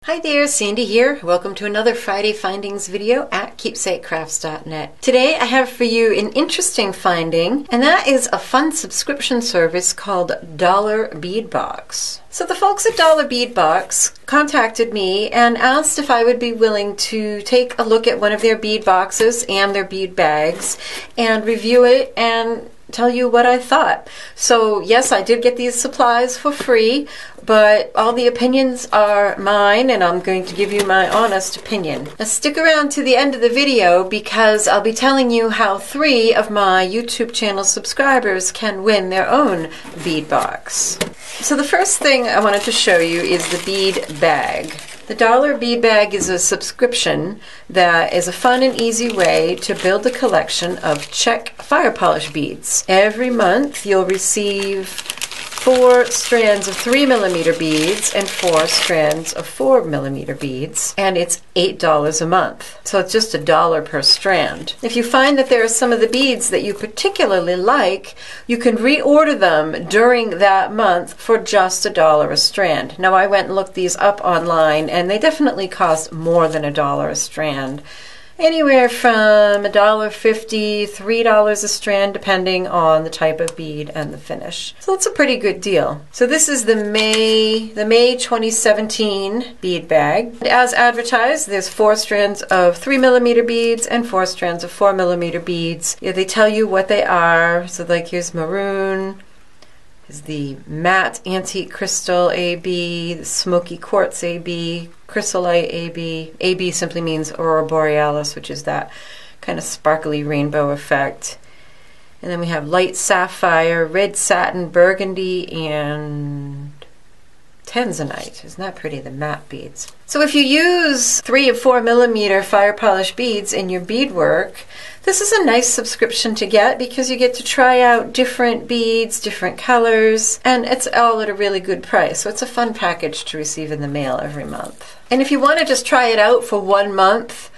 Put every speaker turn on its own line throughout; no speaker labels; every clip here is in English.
Hi there, Sandy here. Welcome to another Friday Findings video at keepsakecrafts.net. Today I have for you an interesting finding, and that is a fun subscription service called Dollar Bead Box. So the folks at Dollar Bead Box contacted me and asked if I would be willing to take a look at one of their bead boxes and their bead bags and review it and tell you what I thought. So yes, I did get these supplies for free, but all the opinions are mine and I'm going to give you my honest opinion. Now stick around to the end of the video because I'll be telling you how 3 of my YouTube channel subscribers can win their own bead box. So the first thing I wanted to show you is the bead bag. The Dollar Bead Bag is a subscription that is a fun and easy way to build a collection of Czech fire polish beads. Every month you'll receive 4 strands of 3mm beads and 4 strands of 4mm beads, and it's $8 a month. So it's just $1 per strand. If you find that there are some of the beads that you particularly like, you can reorder them during that month for just $1 a strand. Now I went and looked these up online and they definitely cost more than $1 a strand. Anywhere from $1.50, $3 a strand, depending on the type of bead and the finish. So it's a pretty good deal. So this is the May 2017 bead bag. As advertised, there's 4 strands of 3mm beads and 4 strands of 4mm beads. Yeah, they tell you what they are. So like here's maroon, is the matte antique crystal AB, the smoky quartz AB, chrysolite AB. AB simply means aurora borealis, which is that kind of sparkly rainbow effect. And then we have light sapphire, red satin, burgundy, and tanzanite. Isn't that pretty, the matte beads? So if you use 3 and 4mm fire polish beads in your beadwork, this is a nice subscription to get because you get to try out different beads, different colors, and it's all at a really good price. So it's a fun package to receive in the mail every month. And if you want to just try it out for 1 month,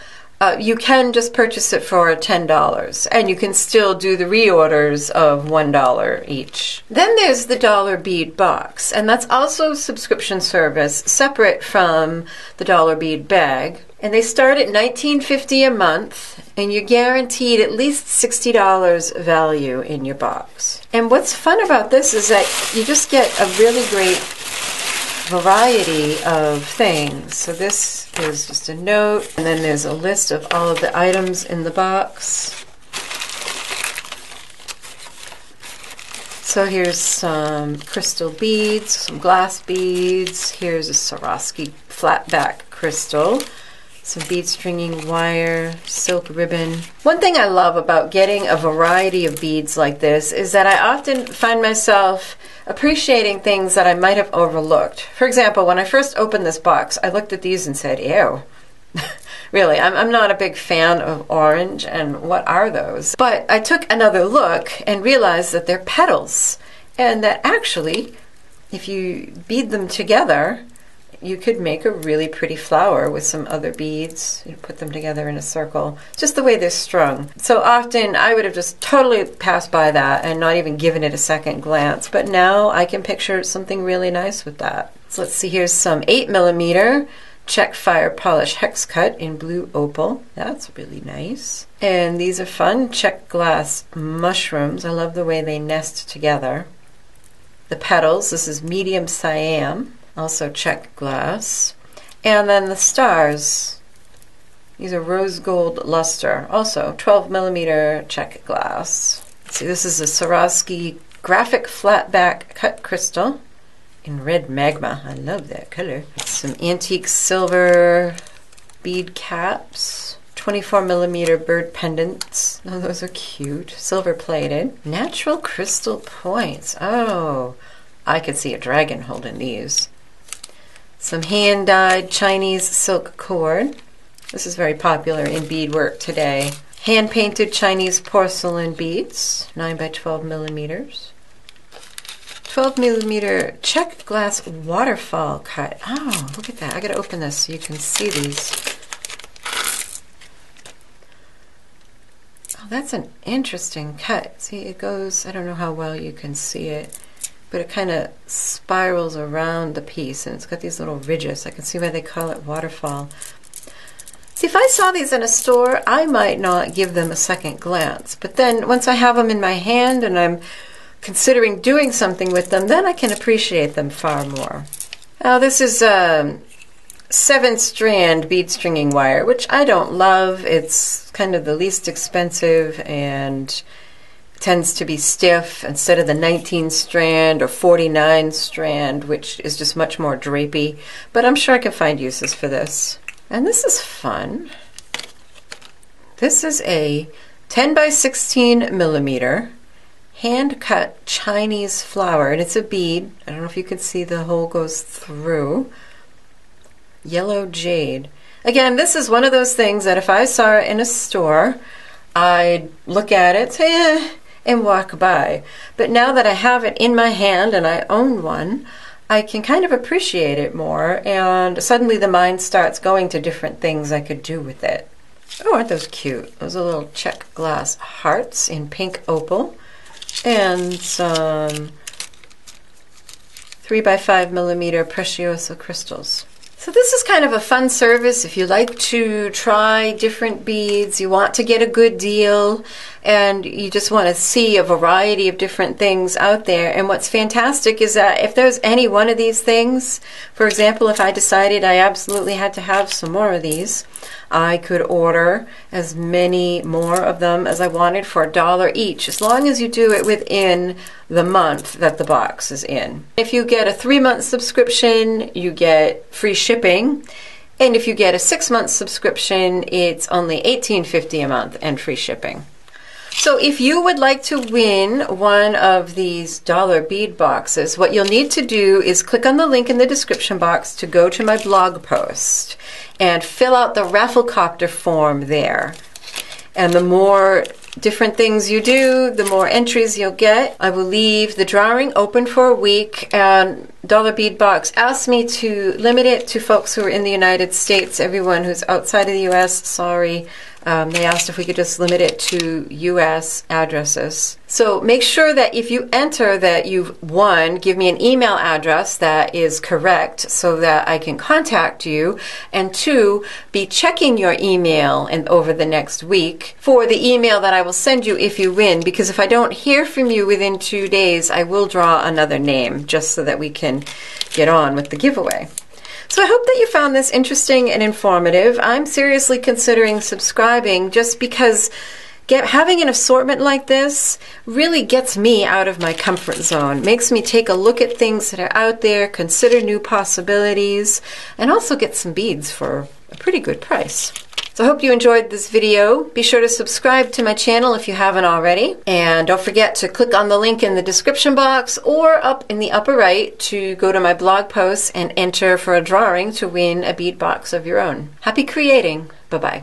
you can just purchase it for $10, and you can still do the reorders of $1 each. Then there's the Dollar Bead Box, and that's also a subscription service separate from the Dollar Bead Bag. And they start at $19.50 a month, and you're guaranteed at least $60 value in your box. And what's fun about this is that you just get a really great variety of things. So this is just a note, and then there's a list of all of the items in the box. So here's some crystal beads, some glass beads. Here's a Swarovski flat back crystal. Some bead stringing wire, silk ribbon. One thing I love about getting a variety of beads like this is that I often find myself appreciating things that I might have overlooked. For example, when I first opened this box, I looked at these and said, ew. Really, I'm not a big fan of orange, and what are those? But I took another look and realized that they're petals, and that actually, if you bead them together, you could make a really pretty flower with some other beads. You put them together in a circle, just the way they're strung. So often I would have just totally passed by that and not even given it a second glance, but now I can picture something really nice with that. So let's see, here's some 8mm Czech fire polish hex cut in blue opal. That's really nice. And these are fun Czech glass mushrooms. I love the way they nest together. The petals, this is medium cyan. Also Czech glass. And then the stars. These are rose gold luster. Also 12mm Czech glass. Let's see, this is a Swarovski graphic flat back cut crystal in red magma. I love that color. Some antique silver bead caps. 24mm bird pendants. Oh, those are cute. Silver plated. Natural crystal points. Oh, I could see a dragon holding these. Some hand-dyed Chinese silk cord. This is very popular in beadwork today. Hand-painted Chinese porcelain beads, 9 by 12mm. 12mm Czech glass waterfall cut. Oh, look at that. I gotta open this so you can see these. Oh, that's an interesting cut. See, it goes, I don't know how well you can see it. but it kind of spirals around the piece, and it's got these little ridges. I can see why they call it waterfall. See, if I saw these in a store, I might not give them a second glance, but then once I have them in my hand and I'm considering doing something with them, then I can appreciate them far more. Now this is 7-strand bead stringing wire, which I don't love. It's kind of the least expensive and tends to be stiff instead of the 19-strand or 49-strand, which is just much more drapey. But I'm sure I can find uses for this. And this is fun. This is a 10 by 16 millimeter hand-cut Chinese flower, and it's a bead. I don't know if you can see the hole goes through. Yellow jade. Again, this is one of those things that if I saw it in a store, I'd look at it, say, eh, and walk by. But now that I have it in my hand and I own one, I can kind of appreciate it more, and suddenly the mind starts going to different things I could do with it. Oh, aren't those cute? Those are little check glass hearts in pink opal and some 3 by 5 millimeter Preciosa crystals. So this is kind of a fun service if you like to try different beads, you want to get a good deal, and you just want to see a variety of different things out there. And what's fantastic is that if there's any one of these things, for example, if I decided I absolutely had to have some more of these, I could order as many more of them as I wanted for $1 each, as long as you do it within the month that the box is in. If you get a 3-month subscription, you get free shipping. And if you get a 6-month subscription, it's only $18.50 a month and free shipping. So if you would like to win one of these dollar bead boxes, what you'll need to do is click on the link in the description box to go to my blog post and fill out the Rafflecopter form there. And the more different things you do, the more entries you'll get. I will leave the drawing open for a week, and Dollar Bead Box asked me to limit it to folks who are in the United States. Everyone who's outside of the US, sorry. They asked if we could just limit it to US addresses. So make sure that if you enter that you've won, give me an email address that is correct so that I can contact you. And 2, be checking your email over the next week for the email that I will send you if you win, because if I don't hear from you within 2 days, I will draw another name just so that we can get on with the giveaway. So I hope that you found this interesting and informative. I'm seriously considering subscribing just because having an assortment like this really gets me out of my comfort zone, makes me take a look at things that are out there, consider new possibilities, and also get some beads for a pretty good price. So I hope you enjoyed this video. Be sure to subscribe to my channel if you haven't already. And don't forget to click on the link in the description box or up in the upper right to go to my blog posts and enter for a drawing to win a bead box of your own. Happy creating. Bye-bye.